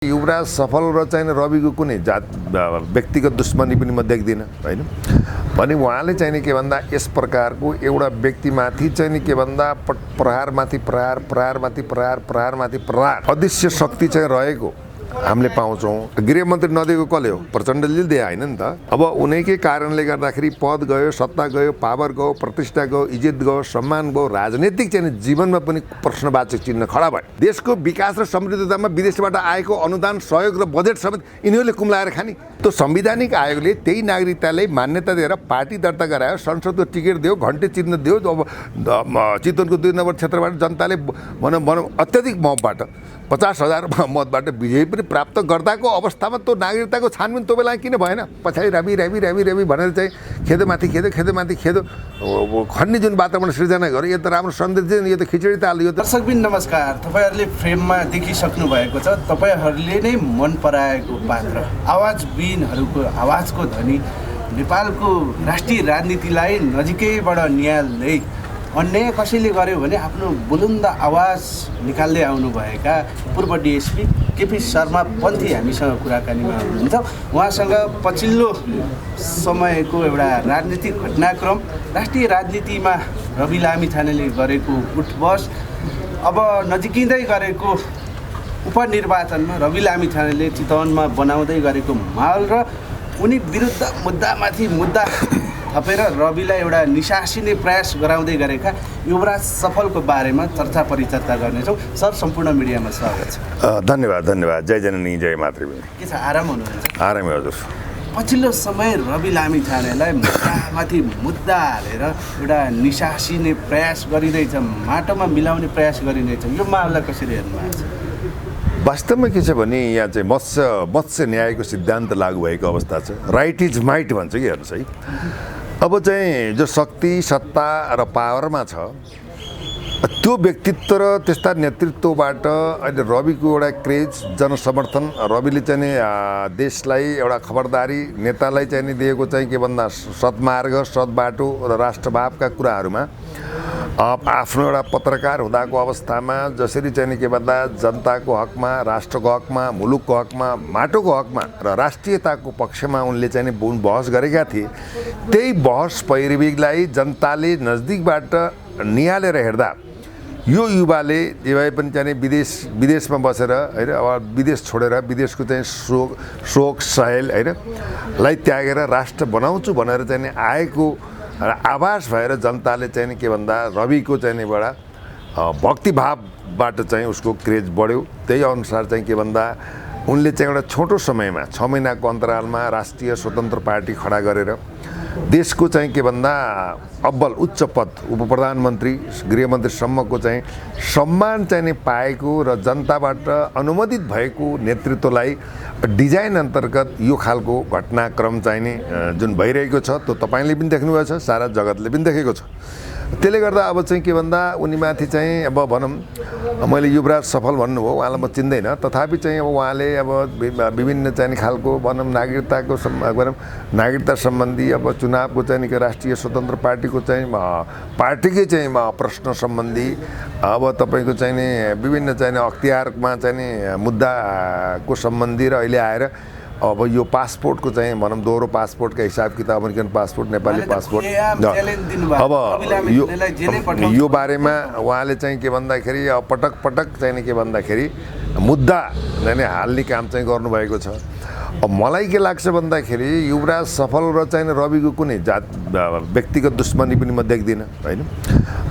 युवराज सफल र चाहिँ रविको कुनै व्यक्तिगत दुश्मनी पनि म देख्दिनँ हैन। भने उहाँले चाहिँ नि के भन्दा यस प्रकारको एउटा व्यक्तिमाथि चाहिँ नि के भन्दा प्रहारमाथि प्रहार, प्रहारमाथि प्रहार, प्रहारमाथि प्रहार अदृश्य शक्ति चाहिँ रहेको हामीले पाउँछौँ। गृहमन्त्री नदिएको कसले हो? प्रचण्डले दिए होइन नि त। अब उनैकै कारणले गर्दाखेरि पद गयो, सत्ता गयो, पावर गयो, प्रतिष्ठा गयो, इज्जत गयो, सम्मान गयो, राजनीतिक चाहिँ जीवनमा पनि प्रश्नवाचक चिन्ह खडा भयो। देशको विकास र समृद्धतामा विदेशबाट आएको अनुदान, सहयोग र बजेट समेत यिनीहरूले कुम्लाएर खाने। त्यो संवैधानिक आयोगले त्यही नागरिकतालाई मान्यता दिएर पार्टी दर्ता गरायो, संसदको टिकट दियो, घन्टे चिन्ह दियो। अब चितवनको 2 नम्बर क्षेत्रबाट जनताले भनौँ अत्याधिक मतबाट 50,000 मतबाट विजय पनि प्राप्त गर्दाको अवस्थामा त्यो नागरिकताको छानबिन त्यो बेला किन भएन? पछाडि राबी भनेर चाहिँ खेदोमाथि खेदो खन्ने जुन वातावरण सृजना गर्यो, यो त राम्रो सन्देश दिएन, यो त खिचडी ताल। यो दर्शकबिन नमस्कार, तपाईँहरूले फ्रेममा देखिसक्नु भएको छ तपाईँहरूले नै मन पराएको पात्र, आवाजबिनहरूको आवाजको ध्वनि, नेपालको राष्ट्रिय राजनीतिलाई नजिकैबाट निहाल्दै अन्याय कसैले गर्यो भने आफ्नो बुलन्द आवाज निकाल्दै आउनुभएका पूर्व डिएसपी केपी शर्मा पन्थी हामीसँग कुराकानीमा हुनुहुन्छ। उहाँसँग पछिल्लो समयको एउटा राजनीतिक घटनाक्रम, राष्ट्रिय राजनीतिमा रवि लामिछानेले गरेको उठबस, अब नजिकिँदै गरेको उपनिर्वाचनमा रवि लामिछानेले चितवनमा बनाउँदै गरेको माहौल र उनी विरुद्ध मुद्दामाथि मुद्दा थपेर रविलाई एउटा निशासिने प्रयास गराउँदै गरेका युवराज सफलको बारेमा चर्चा परिचर्चा गर्नेछौँ। सर, सम्पूर्ण मिडियामा स्वागत छ। धन्यवाद। जय जननी जय मातृभूमि। के छ, आराम हुनुहुन्छ? आरामै हजुर। पछिल्लो समय रवि लामिछानेलाई मुद्दामाथि मुद्दा हालेर एउटा निशासिने प्रयास गरिँदैछ, माटोमा मिलाउने प्रयास गरिँदैछ। यो मामला कसरी हेर्नु भएको छ? वास्तवमा के छ भने यहाँ चाहिँ मत्स्य न्यायको सिद्धान्त लागू भएको अवस्था छ। राइट इज माइट भन्छ कि हेर्नुहोस् है। अब चाहिँ जो शक्ति, सत्ता र पावरमा छ, त्यो व्यक्तित्व र त्यस्ता नेतृत्वबाट अहिले रविको एउटा क्रेज, जनसमर्थन, रविले चाहिँ देशलाई एउटा खबरदारी, नेतालाई चाहिँ नि दिएको चाहिँ के भन्दा सद्मार्ग, सद्बाटो र राष्ट्रभावका कुराहरूमा आफ्नो एउटा पत्रकार हुँदाको अवस्थामा जसरी चाहिँ के भन्दा जनताको हकमा, राष्ट्रको हकमा, मुलुकको हकमा, माटोको हकमा र राष्ट्रियताको पक्षमा उनले चाहिँ बहस गरेका थिए, त्यही बहस पैरवीलाई जनताले नजदिकबाट निहालेर हेर्दा यो युवाले जे भए पनि चाहिँ विदेशमा बसेर होइन, अब विदेश छोडेर विदेशको चाहिँ शोक सहेल होइन लाई त्यागेर राष्ट्र बनाउँछु भनेर चाहिँ आएको आभास भएर जनताले चाहिँ के भन्दा रविको चाहिँ बाट भक्तिभावबाट चाहिँ उसको क्रेज बढ्यो। त्यही अनुसार चाहिँ के भन्दा उनले चाहिँ एउटा छोटो समयमा 6 महिनाको अन्तरालमा राष्ट्रिय स्वतन्त्र पार्टी खडा गरेर देशको चाहिँ के भन्दा अब्बल उच्च पद, उप प्रधानमन्त्री, गृहमन्त्रीसम्मको चाहिँ सम्मान चाहिँ नि पाएको र जनताबाट अनुमोदित भएको नेतृत्वलाई डिजाइन अन्तर्गत यो खालको घटनाक्रम चाहिँ नि जुन भइरहेको छ त्यो तपाईँले पनि देख्नुभएको छ, सारा जगतले पनि देखेको छ। त्यसले गर्दा अब चाहिँ के भन्दा उनीमाथि चाहिँ अब भनौँ, मैले युवराज सफल भन्नुभयो, उहाँलाई म चिन्दैन, तथापि चाहिँ अब उहाँले अब विभिन्न चाहिँ खालको भनौँ नागरिकता सम्बन्धी अब चुनावको चाहिँ राष्ट्रिय स्वतन्त्र पार्टीको चाहिँ पार्टीकै चाहिँ प्रश्न सम्बन्धी अब तपाईँको चाहिँ नि विभिन्न चाहिँ अख्तियारमा चाहिँ मुद्दाको सम्बन्धी र अहिले आएर अब यो पासपोर्टको चाहिँ भनौँ दोहोरो पासपोर्टका हिसाब किताब, अमेरिकन पासपोर्ट, नेपाली पासपोर्ट, अब यो बारेमा उहाँले चाहिँ के भन्दाखेरि पटक चाहिँ के भन्दाखेरि मुद्दा चाहिँ हाल्ने काम चाहिँ गर्नुभएको छ। अब मलाई के लाग्छ भन्दाखेरि युवराज सफल र चाहिँ रविको कुनै व्यक्तिगत दुश्मनी पनि म देख्दिनँ होइन।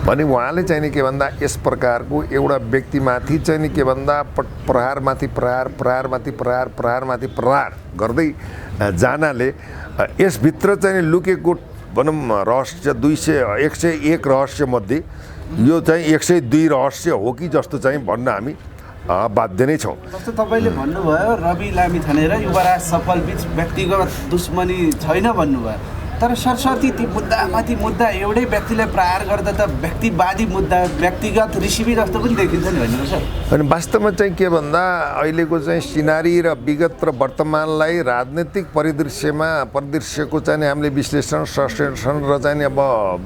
भने उहाँले चाहिँ के भन्दा यस प्रकारको एउटा व्यक्तिमाथि चाहिँ के भन्दा प्रहारमाथि प्रहार, प्रहारमाथि प्रहार, प्रहारमाथि प्रहार गर्दै जानाले यसभित्र चाहिँ लुकेको भनौँ रहस्य 101 रहस्यमध्ये यो चाहिँ 102 रहस्य हो कि जस्तो चाहिँ भन्न हामी बाध्य नै छौँ। जस्तो तपाईँले भन्नुभयो रवि लामिछाने र युवराज सफल बिच व्यक्तिगत दुश्मनी छैन भन्नुभयो, तर सरस्वती ती मुद्दामाथि मुद्दा एउटै व्यक्तिलाई प्रहार गर्दा त व्यक्तिवादी मुद्दा, व्यक्तिगत रिसिभी जस्तो पनि देखिन्छ नि होइन सर? अनि वास्तवमा चाहिँ के भन्दा अहिलेको चाहिँ सिनारी र विगत र वर्तमानलाई राजनीतिक परिदृश्यको चाहिँ हामीले विश्लेषण, संश्लेषण र चाहिँ अब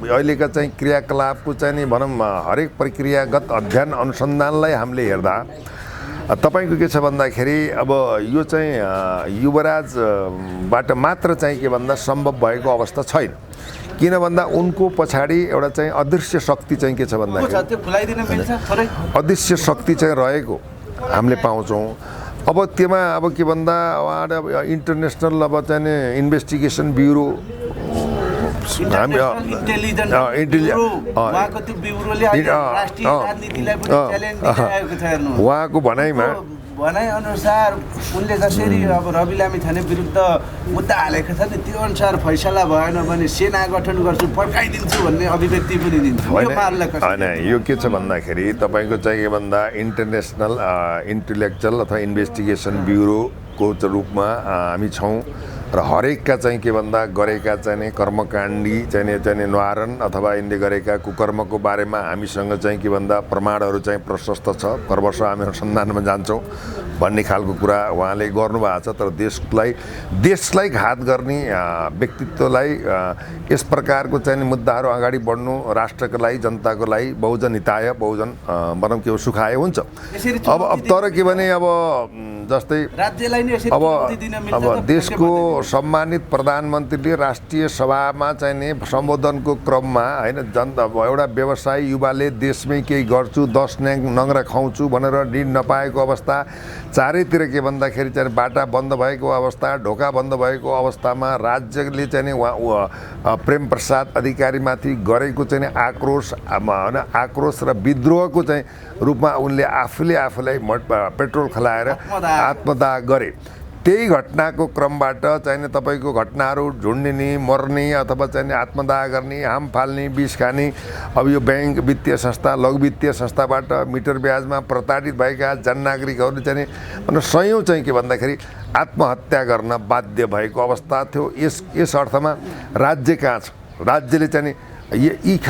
अहिलेका चाहिँ क्रियाकलापको चाहिँ नि भनौँ हरेक प्रक्रियागत अध्ययन अनुसन्धानलाई हामीले हेर्दा तपाईँको के छ भन्दाखेरि अब यो चाहिँ युवराजबाट मात्र चाहिँ के भन्दा सम्भव भएको अवस्था छैन। किन भन्दा उनको पछाडि एउटा चाहिँ अदृश्य शक्ति चाहिँ के छ भन्दाखेरि त्यो खुलाइदिन मिल्छ थोरै अदृश्य शक्ति चाहिँ रहेको हामीले पाउँछौँ। अब त्यसमा अब के भन्दा उहाँले इन्टरनेसनल अब चाहिँ इन्भेस्टिगेसन ब्युरो हामी उहाँको त्यो ब्युरोले राष्ट्रिय राजनीतिलाई पनि च्यालेन्ज दिइरहेको छ हेर्नु। उहाँको भनाइमा भनाइअनुसार उनले जसरी अब रवि लामिछाने विरुद्ध मुद्दा हालेका छन् त्यो अनुसार फैसला भएन भने सेना गठन गर्छु पड्काइदिन्छु भन्ने अभिव्यक्ति पनि दिन्छ। होइन यो के छ भन्दाखेरि तपाईँको चाहिँ के भन्दा इन्टरनेसनल इन्टेलेक्चुअल अथवा इन्भेस्टिगेसन ब्युरोको रूपमा हामी छौँ र हरेकका चाहिँ के भन्दा गरेका चाहिँ कर्मकाण्डी चाहिँ निवारण अथवा यिनले गरेका कुकर्मको बारेमा हामीसँग चाहिँ के भन्दा प्रमाणहरू चाहिँ प्रशस्त छ। हर वर्ष हामी अनुसन्धानमा जान्छौँ भन्ने खालको कुरा उहाँले गर्नुभएको छ। तर देशलाई घात गर्ने व्यक्तित्वलाई यस प्रकारको चाहिँ मुद्दाहरू अगाडि बढ्नु राष्ट्रको लागि जनताको लागि बहुजन हिताय बहुजन भनौँ के हो सुखाय हुन्छ। अब तर के भने अब जस्तै अब देशको सम्मानित प्रधानमन्त्रीले राष्ट्रिय सभामा चाहिँ नि सम्बोधनको क्रममा होइन जनता एउटा व्यवसायी युवाले देशमै केही गर्छु 10 नङ्ग्रा खुवाउँछु भनेर ऋण नपाएको अवस्था, चारैतिर के भन्दाखेरि चाहिँ बाटा बन्द भएको अवस्था, ढोका बन्द भएको अवस्थामा राज्यले चाहिँ नि प्रेम प्रसाद अधिकारीमाथि गरेको चाहिँ आक्रोश होइन आक्रोश र विद्रोहको चाहिँ रूपमा उनले आफूलाई पेट्रोल खलाएर आत्मदाह गरे। त्यही घटनाको क्रमबाट चाहिँ तपाईँको घटनाहरू झुन्डिने मर्ने अथवा चाहिँ आत्मदाह गर्ने हाम फाल्ने विष खाने अब यो ब्याङ्क वित्तीय संस्था लघु वित्तीय संस्थाबाट मिटर ब्याजमा प्रताडित भएका जननागरिकहरूले चाहिँ सयौँ चाहिँ के भन्दाखेरि आत्महत्या गर्न बाध्य भएको अवस्था थियो। यस अर्थमा राज्य कहाँ छ? राज्यले चाहिँ यी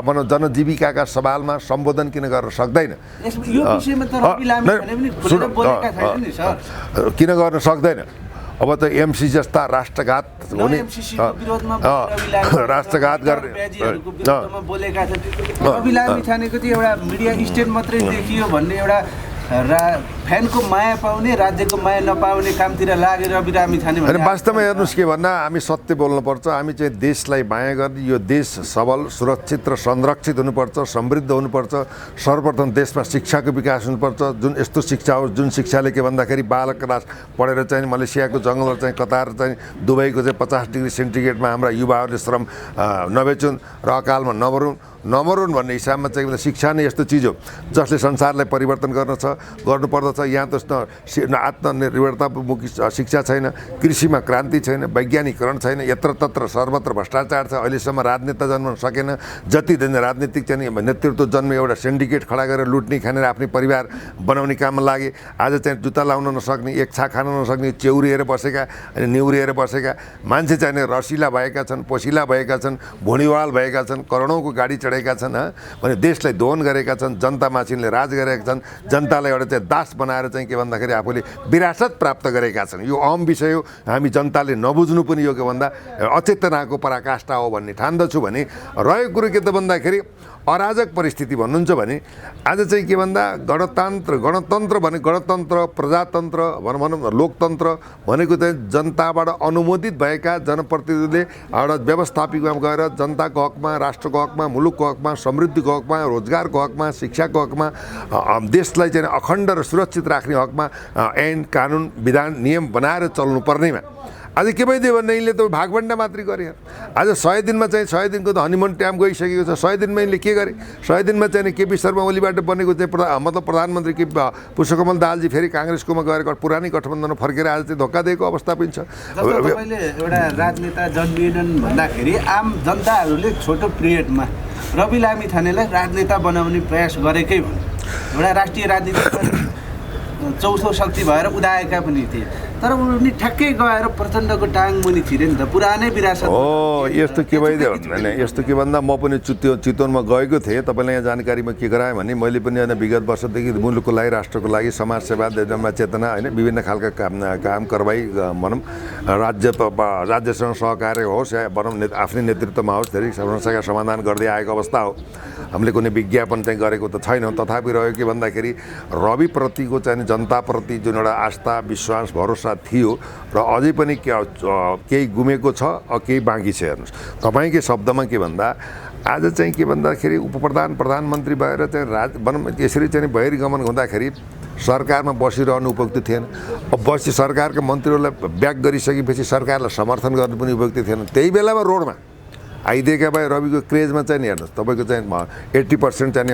भनौँ जनजीविकाका सवालमा सम्बोधन किन गर्न सक्दैन? किन गर्न सक्दैन? अब त एमसी जस्ता राष्ट्रघात हुने राष्ट्रघात गर्ने बोलेका छन्। रवि लामिछानेको चाहिँ एउटा मिडिया स्टेट मात्रै देखियो भन्ने एउटा फ्यानको माया पाउने राज्यको माया नपाउने कामतिर लागेर रवि लामिछाने भने वास्तवमा हेर्नुहोस् के भन्दा हामी सत्य बोल्नुपर्छ। हामी चाहिँ देशलाई माया गर्ने यो देश सबल सुरक्षित र संरक्षित हुनुपर्छ, समृद्ध हुनुपर्छ। सर्वप्रथम देशमा शिक्षाको विकास हुनुपर्छ। जुन यस्तो शिक्षा होस् जुन शिक्षाले के भन्दाखेरि बालक क्लास पढेर चाहिँ मलेसियाको जङ्गल चाहिँ कतार चाहिँ दुबईको चाहिँ 50 डिग्री सेन्टिग्रेडमा हाम्रा युवाहरूले श्रम नबेचुन् र अकालमा नमरुन् भन्ने हिसाबमा चाहिँ शिक्षा नै यस्तो चिज हो जसले संसारलाई परिवर्तन गर्नुपर्दछ। यहाँ त आत्मनिर्भरतामुखी शिक्षा छैन, कृषिमा क्रान्ति छैन, वैज्ञानिकरण छैन, यत्रतत्र सर्वत्र भ्रष्टाचार छ। अहिलेसम्म राजनेता जन्मन सकेन। जति दिन राजनीतिक चाहिँ नेतृत्व जन्म एउटा सिन्डिकेट खडा गरेर लुट्ने खानेर आफ्नै परिवार बनाउने काममा लागे। आज चाहिँ जुत्ता लाउन नसक्ने, एक छा खान नसक्ने, चेउरिएर बसेका अनि निउरिएर बसेका मान्छे चाहिँ रसिला भएका छन्, पोसिला भएका छन्, भुँडीवाल भएका छन्, करोडौँको गाडी चढेका छन् भने देशलाई दोहन गरेका छन्, जनतामाथिले राज गरेका छन्, जनतालाई एउटा चाहिँ दास बनाएर चाहिँ के भन्दाखेरि आफूले विरासत प्राप्त गरेका छन्। यो अहम विषय हो। हामी जनताले नबुझ्नु पनि यो के भन्दा अचेतनाको पराकाष्ठा हो भन्ने ठान्दछु। भने रहेको कुरो के त भन्दाखेरि अराजक परिस्थिति भन्नुहुन्छ भने आज चाहिँ के भन्दा गणतन्त्र भने गणतन्त्र प्रजातन्त्र भनौँ लोकतन्त्र भनेको चाहिँ जनताबाट अनुमोदित भएका जनप्रतिनिधिले एउटा व्यवस्थापिकमा गएर जनताको हकमा, राष्ट्रको हकमा, मुलुकको हकमा, समृद्धिको हकमा, रोजगारको हकमा, शिक्षाको हकमा, देशलाई चाहिँ अखण्ड र सुरक्षित राख्ने हकमा ऐन कानुन विधान नियम बनाएर चल्नु पर्नेमा आज के भइदियो भने यिनले त भागभण्डा मात्रै गरे। आज 100 दिनमा चाहिँ 100 दिनको त हनीमुन टाइम गइसकेको छ। 100 दिनमा यिनले के गरे? 100 दिनमा चाहिँ केपी शर्मा ओलीबाट बनेको चाहिँ मतलब प्रधानमन्त्री के पुष्पकमल दाहालजी फेरि काङ्ग्रेसकोमा गएर पुरानै गठबन्धनमा फर्केर आज चाहिँ धोका दिएको अवस्था पनि छ। तपाईँले एउटा राजनेता जन्मिएनन् भन्दाखेरि आम जनताहरूले छोटो पिरियडमा रवि लामिछानेलाई राजनेता बनाउने प्रयास गरेकै भन्नु। एउटा राष्ट्रिय राजनीति चौथो शक्ति भएर उदाएका पनि थिए, तर उनी ठ्याक्कै गएर प्रचण्डको टाङ मुनि छिरे नि त। पुरानै विरासत हो। यस्तो के भइदियो भने यस्तो के भन्दा म पनि चितवनमा गएको थिएँ। तपाईँलाई यहाँ जानकारीमा के गराएँ भने मैले पनि होइन विगत वर्षदेखि मुलुकको लागि, राष्ट्रको लागि समाजसेवा चेतना होइन विभिन्न खालका काम कारबाही भनौँ राज्यसँग सहकार्य होस् या भनौँ आफ्नै नेतृत्वमा होस् धेरै समस्याका समाधान गर्दै आएको अवस्था हो। हामीले कुनै विज्ञापन चाहिँ गरेको त छैनौँ। तथापि रह्यो के भन्दाखेरि रविप्रतिको चाहिँ जनताप्रति जुन एउटा आस्था विश्वास भरोसा थियो र अझै पनि केही गुमेको छ केही बाँकी छ। हेर्नुहोस् तपाईँकै शब्दमा के भन्दा आज चाहिँ के भन्दाखेरि प्रधानमन्त्री भएर चाहिँ यसरी चाहिँ बहिर्गमन हुँदाखेरि सरकारमा बसिरहनु उपयुक्त थिएन। अब सरकारका मन्त्रीहरूलाई ब्याक गरिसकेपछि सरकारलाई समर्थन गर्नु पनि उपयुक्त थिएन। त्यही बेलामा रोडमा आइदिएका भए रविको क्रेजमा चाहिँ नि हेर्नुहोस् तपाईँको चाहिँ 80% चाहिँ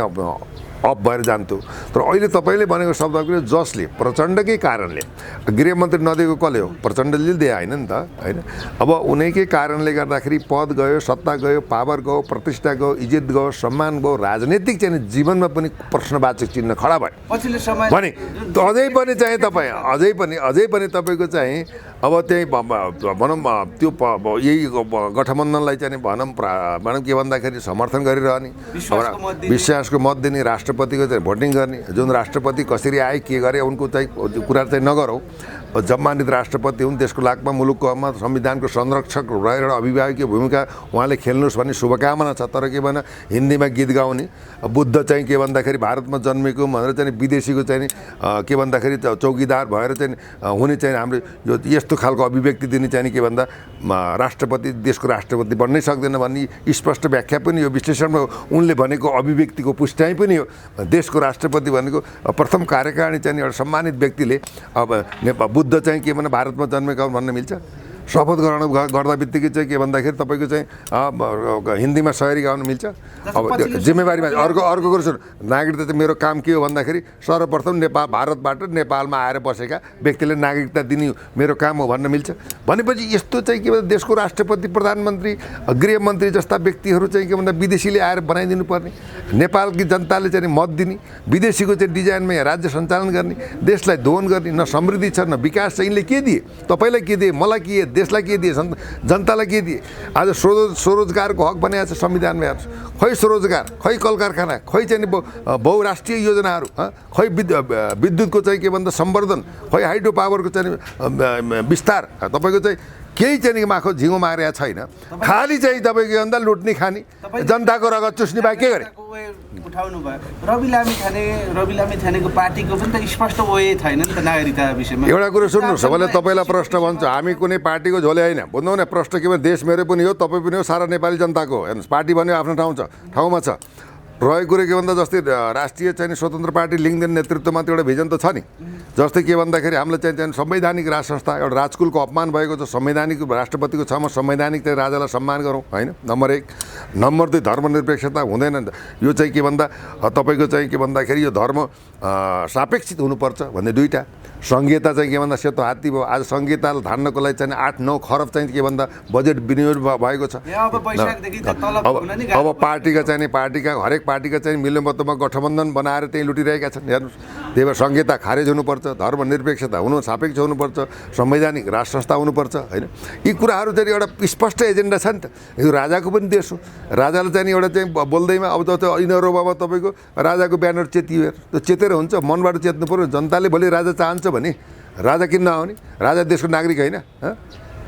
अप भएर जान्थ्यो। तर अहिले तपाईँले भनेको शब्द जसले प्रचण्डकै कारणले गृहमन्त्री नदिएको कसले हो? प्रचण्डले दिए होइन नि त, होइन? अब उनैकै कारणले गर्दाखेरि पद गयो, सत्ता गयो, पावर गयो, प्रतिष्ठा गयो, इज्जत गयो, सम्मान गयो, राजनीतिक चाहिँ जीवनमा पनि प्रश्नवाचक चिन्ह खडा भयो भने अझै पनि चाहिँ तपाईँ अझै पनि तपाईँको चाहिँ अब त्यही भनौँ त्यो यही गठबन्धनलाई चाहिँ भनौँ के भन्दाखेरि समर्थन गरिरहने, विश्वासको मत दिने, राष्ट्रपतिको चाहिँ भोटिङ गर्ने, जुन राष्ट्रपति कसरी आए के गरे उनको चाहिँ कुरा चाहिँ नगरौँ। सम्मानित राष्ट्रपति हुन्, देशको लाकमा मुलुकको हकमा संविधानको संरक्षक रहेर एउटा अभिभावकीय भूमिका उहाँले खेल्नुहोस् भन्ने शुभकामना छ। तर के भन हिन्दीमा गीत गाउने बुद्ध चाहिँ के भन्दाखेरि भारतमा जन्मेको भनेर चाहिँ विदेशीको चाहिँ के भन्दाखेरि चौकीदार भएर चाहिँ हुने चाहिँ हाम्रो यो यस्तो खालको अभिव्यक्ति दिने चाहिँ के भन्दा राष्ट्रपति देशको राष्ट्रपति बन्नै सक्दैन भन्ने स्पष्ट व्याख्या पनि हो। विश्लेषणमा उनले भनेको अभिव्यक्तिको पुष्टाइ पनि हो। देशको राष्ट्रपति भनेको प्रथम कार्यकारिणी चाहिँ एउटा सम्मानित व्यक्तिले अब बुद्ध चाहिँ के भने भारतमा जन्मेका भन्न मिल्छ? शपथ गर्दा बित्तिकै चाहिँ के भन्दाखेरि तपाईँको चाहिँ हिन्दीमा सयरी गाउनु मिल्छ? अब जिम्मेवारीमा अर्को कुरो सुन, नागरिकता चाहिँ मेरो काम के हो भन्दाखेरि सर्वप्रथम भारतबाट नेपालमा आएर बसेका व्यक्तिले नागरिकता दिने मेरो काम हो भन्न मिल्छ? भनेपछि यस्तो चाहिँ के भन्दा देशको राष्ट्रपति प्रधानमन्त्री गृहमन्त्री जस्ता व्यक्तिहरू चाहिँ के भन्दा विदेशीले आएर बनाइदिनु पर्ने, नेपालकी जनताले चाहिँ मत दिने, विदेशीको चाहिँ डिजाइनमा यहाँ राज्य सञ्चालन गर्ने, देशलाई दोहन गर्ने, न समृद्धि छ न विकास छ। यिनले के दिए? तपाईँलाई के दिए? मलाई के दिए? देशलाई के दिए? जनतालाई के दिए? आज स्वरोजगारको हक बनाएको छ संविधानमा। हेर्नुहोस्, खै स्वरोजगार, खै कल कारखाना, खै चाहिँ बहुराष्ट्रिय योजनाहरू, खै विद्युतको चाहिँ के भन्दा सम्वर्धन, खै हाइड्रो पावरको चाहिँ विस्तार, तपाईँको चाहिँ केही चाहिँ माखो झिङो मारेको छैन। खालि चाहिँ तपाईँको भन्दा लुट्ने खाने, जनताको रगत चुस्ने बाहेक के गरे? उठाउनु भयो रवि लामी छानेको पार्टीको पनि त स्पष्ट वे छैन नि त नागरिकता विषयमा। एउटा कुरो सुन्नु, सबैले तपाईँलाई प्रश्न भन्छ हामी कुनै पार्टीको झोले होइन बुझ्नु न। प्रश्न के भने देश मेरो पनि हो, तपाईँ पनि हो, सारा नेपाली जनताको। हेर्नुहोस् पार्टी भन्यो आफ्नो ठाउँमा छ। रहेको कुरो के भन्दा जस्तै राष्ट्रिय चाहिँ स्वतन्त्र पार्टी लिङ्गदेन नेतृत्वमा त एउटा भिजन त छ नि। जस्तै के भन्दाखेरि हामीलाई चाहिँ संवैधानिक राज संस्था एउटा राजकुलको अपमान भएको छ। संवैधानिक राष्ट्रपतिको छमा संवैधानिक चाहिँ राजालाई सम्मान गरौँ, होइन? नम्बर 1। नम्बर 2 धर्मनिरपेक्षता हुँदैन नि त। यो चाहिँ के भन्दा तपाईँको चाहिँ के भन्दाखेरि यो धर्म सापेक्षित हुनुपर्छ भन्ने दुईवटा। सङ्घीयता चाहिँ के भन्दा सेतो हात्ती भयो। आज सङ्घीयतालाई धान्नको लागि चाहिँ 8-9 खरब चाहिँ के भन्दा बजेट विनियोग भएको छ। अब पार्टीका चाहिँ हरेक पार्टीका चाहिँ मिल्योमतोमा गठबन्धन बनाएर त्यही लुटिरहेका छन्। हेर्नुहोस्, त्यही भएर सङ्घीयता खारेज हुनुपर्छ, धर्मनिरपेक्षता सापेक्ष हुनुपर्छ, संवैधानिक राज संस्था हुनुपर्छ, होइन? यी कुराहरू चाहिँ एउटा स्पष्ट एजेन्डा छ नि त। यो राजाको पनि देश हो। राजाले चाहिँ एउटा चाहिँ बोल्दैमा अब जस्तो इनरोबामा तपाईँको राजाको ब्यानर चेतियो। त्यो चेतेर हुन्छ, मनबाट चेत्नु पऱ्यो। जनताले भोलि राजा चाहन्छ भने राजा किन नआउने? राजा देशको नागरिक होइन,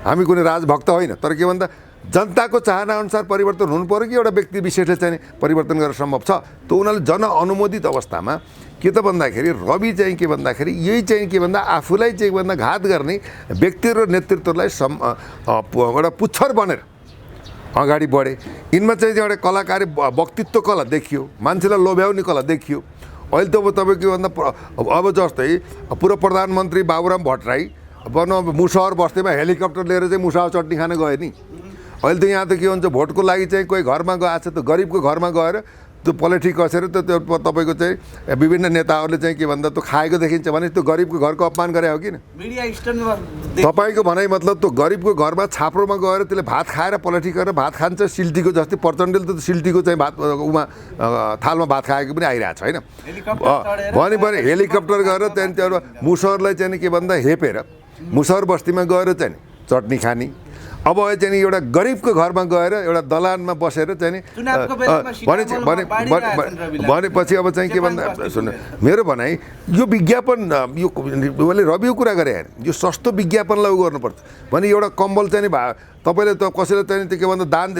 हामी कुनै राजभक्त होइन। तर के भन्दा जनताको चाहनाअनुसार परिवर्तन हुनु पऱ्यो कि एउटा व्यक्ति विशेषले चाहिँ परिवर्तन गर्न सम्भव छ? त उनीहरूले जनअनुमोदित अवस्थामा के त भन्दाखेरि रवि चाहिँ के भन्दाखेरि यही चाहिँ के भन्दा आफूलाई चाहिँ भन्दा घात गर्ने व्यक्ति र नेतृत्वलाई एउटा पुच्छर बनेर अगाडि बढे। यिनमा चाहिँ एउटा कलाकारी वक्तित्व कला देखियो, मान्छेलाई लोभ्याउने कला देखियो। अहिले त अब तपाईँ के भन्दा अब जस्तै पूर्व प्रधानमन्त्री बाबुराम भट्टराई मुसावर बस्तीमा हेलिकप्टर लिएर चाहिँ मुसावर चट्नी खान गयो नि। अहिले त यहाँ त के हुन्छ, भोटको लागि चाहिँ कोही घरमा गएको छ त गरिबको घरमा गएर त्यो पोलिटिक कसेर त्यो तपाईँको चाहिँ विभिन्न नेताहरूले चाहिँ के भन्दा त्यो खाएको देखिन्छ भने त्यो गरिबको घरको अपमान गरे हो किन? तपाईँको भनाइ मतलब त्यो गरिबको घरमा छाप्रोमा गएर त्यसले भात खाएर पोलिटिक गरेर भात खान्छ। सिल्टीको जस्तै प्रचण्डले त सिल्टीको चाहिँ भात थालमा भात खाएको पनि आइरहेको छ, होइन? भने हेलिकप्टर गएर त्यहाँदेखि त्यो मुसहरलाई चाहिँ के भन्दा हेपेर मुसहर बस्तीमा गएर चाहिँ चट्नी खाने। अब चाहिँ एउटा गरिबको घरमा गएर एउटा दलानमा बसेर चाहिँ भनेपछि अब चाहिँ के भन्दा सुन्नु, मेरो भनाइ यो विज्ञापन यो रविको कुरा गरे यो सस्तो विज्ञापनलाई उ गर्नुपर्छ भने एउटा कम्बल चाहिँ तपाईँले त कसैले चाहिँ के भन्दा दान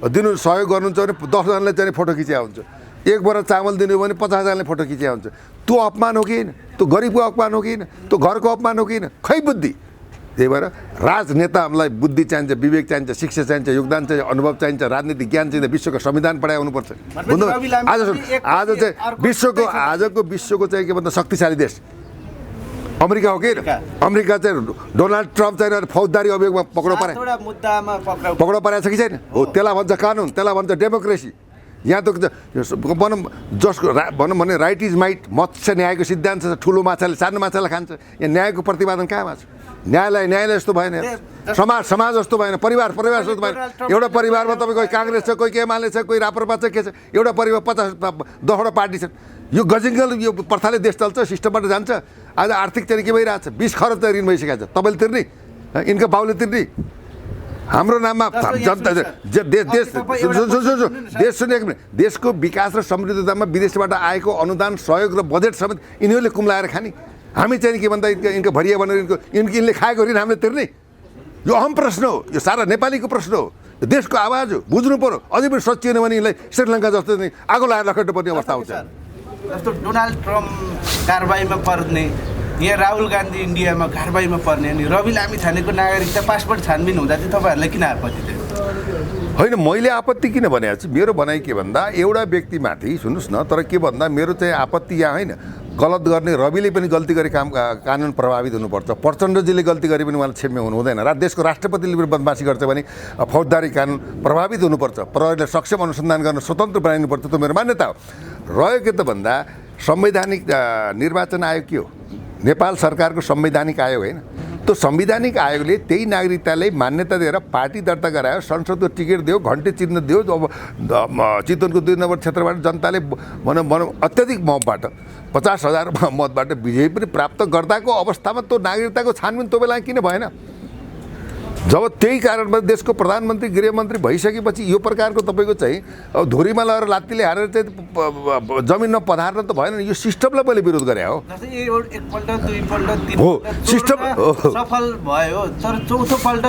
दिनु सहयोग गर्नुहुन्छ भने 10 जनाले चाहिँ फोटो खिचिया हुन्छ। एक बोरा चामल दिनु भने 50,000ले फोटो खिचिया हुन्छ। त्यो अपमान हो कि होइन? त्यो गरिबको अपमान हो कि होइन? त्यो घरको अपमान हो कि होइन? खै बुद्धि। त्यही भएर राजनेताहरूलाई बुद्धि चाहिन्छ, विवेक चाहिन्छ, शिक्षा चाहिन्छ, योगदान चाहिन्छ, अनुभव चाहिन्छ, राजनीतिक ज्ञान चाहिन्छ, विश्वको संविधान पढाइ हुनुपर्छ। आज चाहिँ विश्वको चाहिँ के भन्दा शक्तिशाली देश अमेरिका हो कि अमेरिका चाहिँ डोनाल्ड ट्रम्प चाहिँ फौजदारी अभियोगमा पक्राउ परेको छ कि छैन? हो, त्यसलाई भन्छ कानुन, त्यसलाई भन्छ डेमोक्रेसी। यहाँ त भनौँ भनौँ भने राइट इज माइट, मत्स्य न्यायको सिद्धान्त छ। ठुलो माछाले सानो माछालाई खान्छ। यहाँ न्यायको प्रतिपादन कहाँमा छ? न्यायालय जस्तो भएन, समाज जस्तो भएन, परिवार जस्तो भएन। एउटा परिवारमा तपाईँ कोही काङ्ग्रेस छ, कोही एमाले छ, कोही राप्रपा छ, के छ? एउटा परिवार 50-10वटा पार्टी छन्। यो गजिङ्गल यो प्रथाले देश चल्छ, सिस्टमबाट जान्छ। आज आर्थिक चाहिँ के भइरहेछ? 20 खरब चाहिँ ऋण भइसकेको छ। तपाईँले तिर्ने, यिनका बाउले तिर्ने, हाम्रो नाममा जनता देशको विकास र समृद्धतामा विदेशबाट आएको अनुदान, सहयोग र बजेट समेत यिनीहरूले कुम्लाएर खाने। हामी चाहिँ के भन्दा यिनको भरिया भनेर यिनले खाएको ऋण हामीले तिर्ने? यो अहम प्रश्न हो, यो सारा नेपालीको प्रश्न हो, यो देशको आवाज हो, बुझ्नु पर्यो। अझै पनि सचिएन भने यिनलाई श्रीलङ्का जस्तो चाहिँ आगो लगाएर लखेट्नुपर्ने अवस्था आउँछ। जस्तो डोनाल्ड ट्रम्प कारबाहीमा पर्ने, यहाँ राहुल गान्धी इन्डियामा कारबाहीमा पर्ने, अनि रवि लामिछानेको नागरिकता पासपोर्ट छानबिन हुँदा चाहिँ तपाईँहरूलाई किन आपत्ति थियो? होइन, मैले आपत्ति किन भनेको छु? मेरो भनाइ के भन्दा एउटा व्यक्तिमाथि सुन्नुहोस् न, तर के भन्दा मेरो चाहिँ आपत्ति यहाँ होइन, गलत गर्ने रविले पनि गल्ती गरे कानुन प्रभावित हुनुपर्छ। प्रचण्डजीले गल्ती गरे पनि उहाँलाई क्षम्य हुनु हुँदैन। देशको राष्ट्रपतिले पनि बदमासी गर्छ भने फौजदारी कानुन प्रभावित हुनुपर्छ। प्रहरीलाई सक्षम अनुसन्धान गर्न स्वतन्त्र बनाइनुपर्छ। त्यो मेरो मान्यता हो। रह्यो के त भन्दा संवैधानिक निर्वाचन आयोग के हो? नेपाल सरकारको संवैधानिक आयोग होइन। त्यो संवैधानिक आयोगले त्यही नागरिकतालाई मान्यता दिएर पार्टी दर्ता गरायो, संसदको टिकट दियो, घन्टे चिन्ह दियो। अब चितवनको 2 नम्बर क्षेत्रबाट जनताले भनौँ अत्याधिक मतबाट 50,000 मतबाट विजय पनि प्राप्त गर्दाको अवस्थामा त्यो नागरिकताको छानबिन त्यो बेला किन भएन? जब त्यही कारणमा देशको प्रधानमन्त्री गृहमन्त्री भइसकेपछि यो प्रकारको तपाईँको चाहिँ अब धुरीमा लगेर लात्तीले हारेर चाहिँ जमिनमा पधार्न त भएन। यो सिस्टमलाई मैले विरोध गरे हो। सिस्टम सफल भयो, तर चौथो पल्ट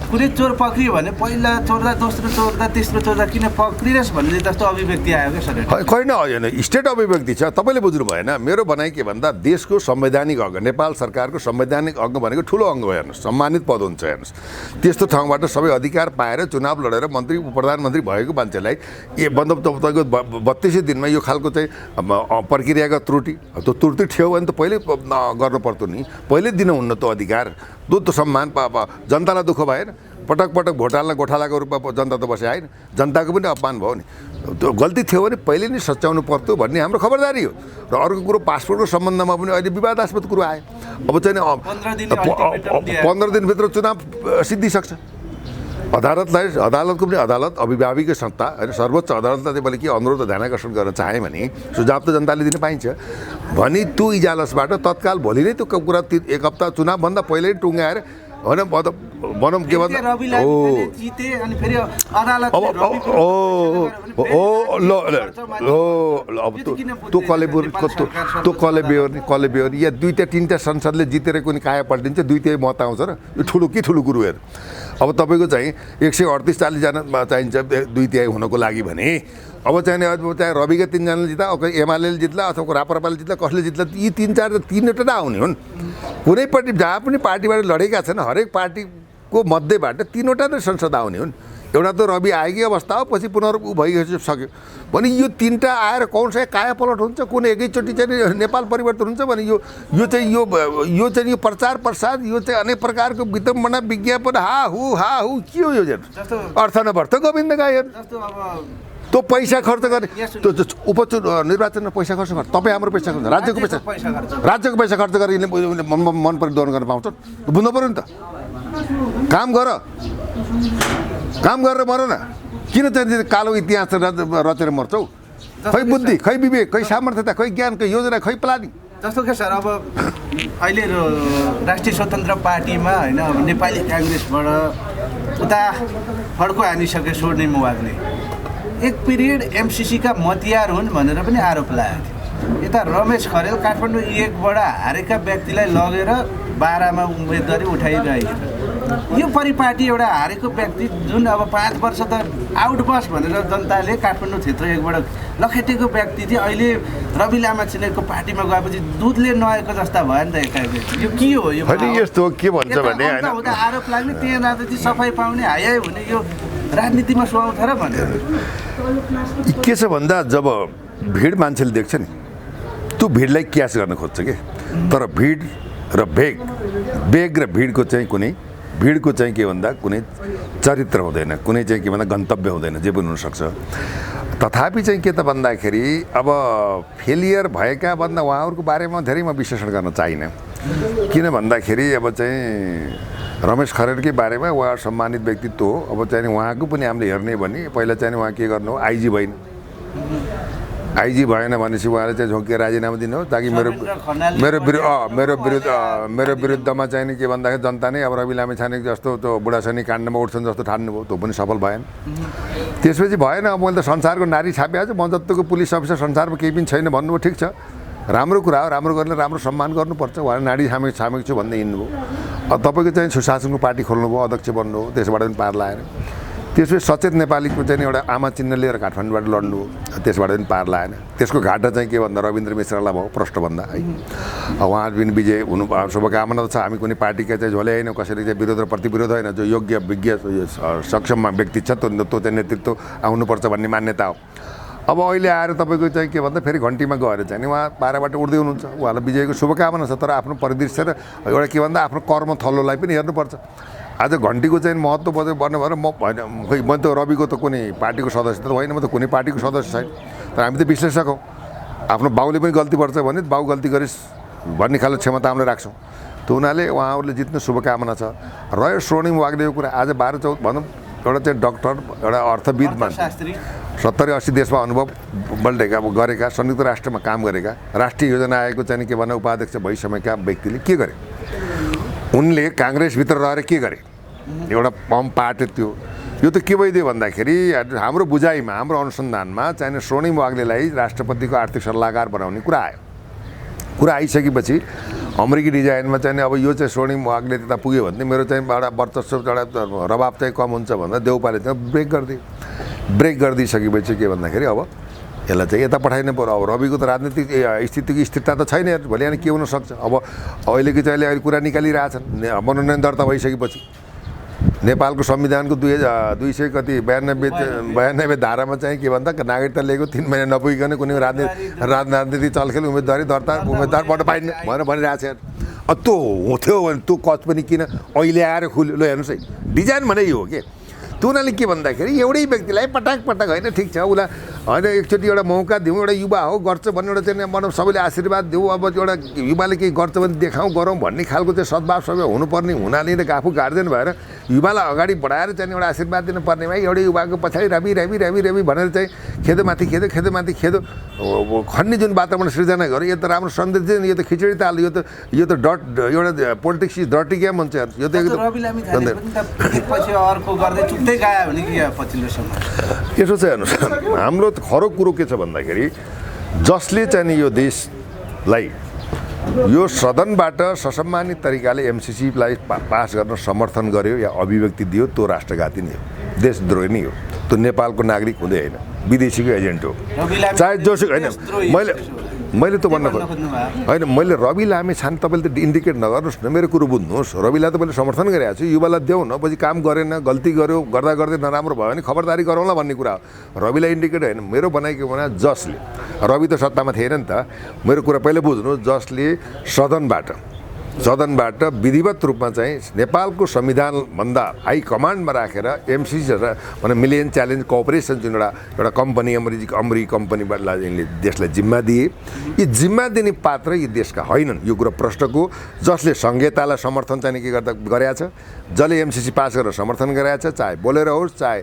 कुनै चोर पक्रियो भने पहिला चोर्दा, दोस्रो चोर्दा, तेस्रो चोर्दा किन पक्रिनुहोस् भन्ने जस्तो अभिव्यक्ति आयो क्या सर? होइन, स्टेट अभिव्यक्ति छ। तपाईँले बुझ्नु भएन। मेरो भनाइ के भन्दा देशको संवैधानिक अङ्ग, नेपाल सरकारको संवैधानिक अङ्ग भनेको ठुलो अङ्ग हो। हेर्नुहोस्, सम्मानित पद हुन्छ। हेर्नुहोस्, त्यस्तो ठाउँबाट सबै अधिकार पाएर चुनाव लडेर मन्त्री प्रधानमन्त्री भएको मान्छेलाई बन्द तपाईँको 32 दिनमा यो खालको चाहिँ प्रक्रियागत त्रुटि, त्यो त्रुटि ठ्यो भने त पहिले गर्नु पर्थ्यो नि, पहिले दिनुहुन्न त्यो अधिकार। त्यो सम्मान जनतालाई दुःख भएन? पटक भोट हाल्न गोठालाको रूपमा जनता त बसे आएन, जनताको पनि अपमान भयो नि। त्यो गल्ती थियो भने पहिले नै सच्याउनु पर्थ्यो भन्ने हाम्रो खबरदारी हो। र अर्को कुरो पासपोर्टको सम्बन्धमा पनि अहिले विवादास्पद कुरो आयो। अब चाहिँ 15 दिनभित्र चुनाव सिद्धिसक्छ। अदालतको पनि अदालत अभिभावीको संस्था होइन, सर्वोच्च अदालतले मैले के अनुरोध ध्यान आकर्षण गर्न चाहेँ भने सुझाव त जनताले दिन पाइन्छ भने त्यो इजालसबाट तत्काल भोलि नै त्यो कुरा 1 हप्ता चुनावभन्दा पहिल्यै टुङ्गाएर भनौँ के भन्दा त्यो कसले बेहोर्ने या 2-3टा संसदले जितेर कुनै काया पल्टिन्छ, 2 मत आउँछ र यो ठुलो कुरो हेर। अब तपाईँको चाहिँ 138-40 जना चाहिन्छ 2/3 हुनको लागि भने अब चाहे रविका 3 जनाले जित्ला, एमाले जित्ला अथवा राप्रपाले जित्ला, कसले जित्ला, यी 3-4 आउने हुन्। कुनै पार्टी जहाँ पनि पार्टीबाट लडेका छन्, हरेक पार्टीको मध्येबाट 3वटा त संसद आउने हुन्। एउटा त रवि आएकै अवस्था हो, पछि पुनः भइसक्यो भने यो 3टा आएर कौन सा काया पलट हुन्छ, कुन एकैचोटि चाहिँ नेपाल परिवर्तन हुन्छ भने यो चाहिँ यो प्रचार प्रसार, यो चाहिँ अनेक प्रकारको विडम्बना, विज्ञापन, हा हु के हो यो? अर्थ नभर्थ गोविन्द गाई त्यो पैसा खर्च गर्ने, त्यो निर्वाचनमा पैसा खर्च गर्छ। तपाईँ हाम्रो पैसा खर्च, राज्यको पैसा खर्च गरेर मन परिवर्तन गर्न पाउँछ? बुझ्नु पऱ्यो नि त। काम गरेर मर न। किन चाहिँ कालो इतिहास रचेर मर्छौ? खै बुद्धि, खै विवेक, खै सामर्थ्यता, खै ज्ञान, खै योजना, खै प्लानिङ। जस्तो क्या सर, अब अहिले राष्ट्रिय स्वतन्त्र पार्टीमा होइन, अब नेपाली काङ्ग्रेसबाट उता फड्को हानिसके स्वर्णिम वाग्ले एक पिरियड एमसिसीका मतियार हुन् भनेर पनि आरोप लगाएको थियो। यता रमेश खरेल काठमाडौँ 1बाट हारेका व्यक्तिलाई लगेर 12मा उम्मेदवारी उठाइरहेको यो परिपाटी एउटा हारेको व्यक्ति जुन अब 5 वर्ष त आउट बस भनेर जनताले काठमाडौँ क्षेत्र 1बाट लखेटेको व्यक्ति चाहिँ अहिले रवि लामाछिनेको पार्टीमा गएपछि दुधले नआएको जस्ता भयो नि त एकाएक। यो के हो यो? होइन यस्तो के भन्छ भने हुँदा आरोप लाग्ने त्यहाँ जाँदा चाहिँ सफाइ पाउने हाय हुने यो राजनीतिमा सुहाउँछ र भनेर के छ भन्दा जब भिड मान्छेले देख्छ नि त्यो भिडलाई क्यास गर्न खोज्छ कि तर भिड र बेग र भिडको चाहिँ कुनै भिडको चाहिँ के भन्दा कुनै चरित्र हुँदैन, कुनै चाहिँ के भन्दा गन्तव्य हुँदैन, जे पनि हुनसक्छ। तथापि चाहिँ के त भन्दाखेरि अब फेलियर भएका भन्दा उहाँहरूको बारेमा धेरै म विश्लेषण गर्न चाहिनँ। किन भन्दाखेरि अब चाहिँ रमेश खरेलकै बारेमा उहाँ सम्मानित व्यक्तित्व हो। अब चाहिँ उहाँको पनि हामीले हेर्ने भने पहिला चाहिँ उहाँ के गर्नु हो, आइजी भइन्। आइजी भएन भनेपछि उहाँले चाहिँ झोकेर राजीनामा दिनु हो ताकि मेरो विरुद्धमा चाहिँ के भन्दाखेरि जनता नै अब रवि लामिछाने जस्तो त्यो बुढा सैनिक काण्डमा उठ्छन् जस्तो ठान्नुभयो, त्यो पनि सफल भएन। त्यसपछि भएन, अब मैले त संसारको नारी छापिहाल्छु, म जत्तिको पुलिस अफिसर संसारमा केही पनि छैन भन्नुभयो, ठिक छ, राम्रो कुरा हो, राम्रो गर्ने राम्रो सम्मान गर्नुपर्छ, उहाँले नाडी छामेको छु भन्दै हिँड्नुभयो। अब तपाईँको चाहिँ सुशासनको पार्टी खोल्नुभयो, अध्यक्ष बन्नुभयो, त्यसबाट पनि पार लाएन। त्यसपछि सचेत नेपालीको चाहिँ एउटा आमा चिन्ह लिएर काठमाडौँबाट लड्नु, त्यसबाट पनि पार लाएन। त्यसको घाटा चाहिँ के भन्दा रविन्द्र मिश्रलाई भयो प्रष्टभन्दा है। उहाँ पनि विजय हुनु शुभकामना छ। हामी कुनै पार्टीका चाहिँ झोले होइन, कसैले चाहिँ विरोध र प्रतिविरोध होइन, जो योग्य विज्ञ सक्षम व्यक्ति छ त्यो चाहिँ नेतृत्व आउनुपर्छ भन्ने मान्यता हो। अब अहिले आएर तपाईँको चाहिँ के भन्दा फेरि घन्टीमा गएर चाहिँ उहाँ पाराबाट उड्दै हुनुहुन्छ, उहाँलाई विजयको शुभकामना छ। तर आफ्नो परिदृश्य र एउटा के भन्दा आफ्नो कर्म थलोलाई पनि हेर्नुपर्छ। आज घन्टीको चाहिँ महत्त्व बढ्नु भएर म होइन, खोइ म त रविको त कुनै पार्टीको सदस्य त होइन, म त कुनै पार्टीको सदस्य छैन। तर हामी त विश्लेषक हौँ, आफ्नो बाउले पनि गल्ती पर्छ भने बाउ गल्ती गरिस् भन्ने खालको क्षमता हामीले राख्छौँ। त्यो हुनाले उहाँहरूले जित्नु शुभकामना छ। रह्यो स्वर्णिम वाग्देको कुरा, आज 12-14 भनौँ एउटा चाहिँ डक्टर, एउटा अर्थविद मान्छे, 70-80 देशमा अनुभव बल्टेका गरेका, संयुक्त राष्ट्रमा काम गरेका, राष्ट्रिय योजना आयोगको चाहिँ के भन्दा उपाध्यक्ष भइसकेका व्यक्तिले के गरे? उनले काङ्ग्रेसभित्र रहेर के गरे? एउटा पम्प पार्टी थियो। यो त के भइदियो भन्दाखेरि हाम्रो बुझाइमा, हाम्रो अनुसन्धानमा चाहिँ स्वर्णिम वाग्लेलाई राष्ट्रपतिको आर्थिक सल्लाहकार बनाउने कुरा आयो। कुरा आइसकेपछि अमेरिकी डिजाइनमा चाहिँ अब यो चाहिँ स्वर्णिम वाग्ले त्यता पुग्यो भने मेरो चाहिँ एउटा वर्चस्व, एउटा रबाब चाहिँ कम हुन्छ भन्दा देउपाले चाहिँ ब्रेक गरिदिइसकेपछि के भन्दाखेरि अब यसलाई चाहिँ यता पठाइनु पऱ्यो। अब रविको त राजनीतिक स्थितिको स्थिरता त छैन, भोलि अनि के हुनसक्छ। अब अहिलेको चाहिँ अहिले कुरा निकालिरहेछन् मनोनयन दर्ता भइसकेपछि। नेपालको संविधानको 200 कति 92 धारामा चाहिँ के भन्दा नागरिकता लिएको 3 महिना नपुगिकन कुनै राजनीतिक चलखेल उम्मेदवार दर्ताबाट पाइने भनेर भनिरहेको छ। त्यो हुन्थ्यो भने त्यो कच पनि किन अहिले आएर खुल्यो? ल हेर्नुहोस् है, डिजाइन भने यो हो कि त्यो उनीहरूले के भन्दाखेरि एउटै व्यक्तिलाई पटक होइन, ठिक छ, उसलाई होइन एकचोटि एउटा मौका दिउँ, एउटा युवा हो गर्छ भन्ने एउटा चाहिँ मतलब सबैले आशीर्वाद दिउँ, अब एउटा युवाले केही गर्छ भने देखाउँ गरौँ भन्ने खालको चाहिँ सद्भाव सबै हुनुपर्ने हुनाले आफू गार्जेन भएर युवालाई अगाडि बढाएर चाहिँ एउटा आशीर्वाद दिनुपर्नेमा एउटै युवाको पछाडि रवि भनेर चाहिँ खेदोमाथि खेदो खन्ने जुन वातावरण सृजना गर्यो, यो त राम्रो सन्देश दिएन, यो त खिचडी ताल, यो त एउटा पोलिटिक्स इज डर्टी गेम हुन्छ। यो त यसो चाहिँ हेर्नुहोस्, हाम्रो खरो कुरो के छ भन्दाखेरि जसले चाहिँ यो देशलाई यो सदनबाट ससम्मानित तरिकाले एमसिसीलाई पास गर्न समर्थन गर्यो या अभिव्यक्ति दियो, त्यो राष्ट्रघाती नै हो, देशद्रोही नै हो। त्यो नेपालको नागरिक हुँदै होइन, विदेशीको एजेन्ट हो, चाहे जोसुकै होइन। मैले त भन्न होइन, मैले रवि लामिछाने तपाईँले त इन्डिकेट नगर्नुहोस् न, मेरो कुरो बुझ्नुहोस्। रविलाई त मैले समर्थन गरिरहेको छु, युवालाई देऊ न, पछि काम गरेन, गल्ती गर्यो, गर्दै नराम्रो भयो भने खबरदारी गरौँला भन्ने कुरा हो। रविलाई इन्डिकेट होइन, मेरो बनाएको भने जसले, रवि त सत्तामा थिएन नि त, मेरो कुरा पहिला बुझ्नुहोस्, जसले सदनबाट विधिवत रूपमा चाहिँ नेपालको संविधानभन्दा हाई कमान्डमा राखेर एमसिसी भने मिलियन च्यालेन्ज कोअपरेसन जुन एउटा कम्पनी अमेरिकी कम्पनीलाई यिनले देशलाई जिम्मा दिए, यी जिम्मा दिने पात्र यी देशका होइनन्। यो कुरा प्रश्नको जसले संहितालाई समर्थन चाहिँ के गर्दा गरेका छ, जसले एमसिसी पास गरेर समर्थन गरेका छ, चाहे बोलेर होस्, चाहे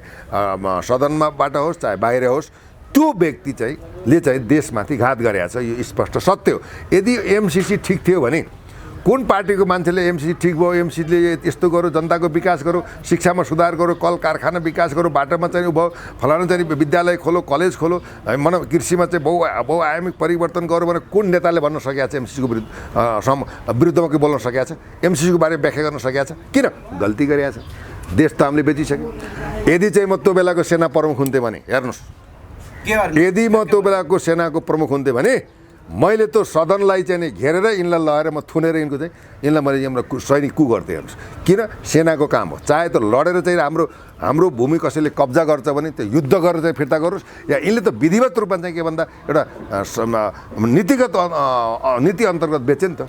सदनमाबाट होस्, चाहे बाहिर होस्, त्यो व्यक्ति चाहिँ देशमाथि घात गरेका छ। यो स्पष्ट सत्य हो। यदि एमसिसी ठिक थियो भने कुन पार्टीको मान्छेले एमसिसी ठिक भयो, एमसिसीले यस्तो गर्यो, जनताको विकास गर्यो, शिक्षामा सुधार गर्यो, कल कारखाना विकास गर्यो, बाटोमा चाहिँ भयो, फलाना चाहिँ विद्यालय खोलो, कलेज खोलो, मन कृषिमा चाहिँ बहुआयामिक परिवर्तन गर्यो भने कुन नेताले भन्न सकेको छ एमसिसीको विरुद्धमा के बोल्न सकेको छ? एमसिसीको बारेमा व्याख्या गर्न सकेको छ? किन गल्ती गरेको छ? देश त हामीले बेचिसक्यो। यदि चाहिँ म त्यो बेलाको सेना प्रमुख हुन्थेँ भने हेर्नुहोस्, यदि म त्यो बेलाको सेनाको प्रमुख हुन्थेँ भने मैले त्यो सदनलाई चाहिँ नि घेरेर यिनलाई लगेर म थुनेर यिनको चाहिँ यिनलाई मैले यिनीहरू सैनिक कु गर्थेँ। हेर्नुहोस्, किन? सेनाको काम हो। चाहे त लडेर चाहिँ हाम्रो भूमि कसैले कब्जा गर्छ भने त्यो युद्ध गरेर चाहिँ फिर्ता गरोस्, या यिनले त विधिवत रूपमा चाहिँ के भन्दा एउटा नीति अन्तर्गत बेचे नि त।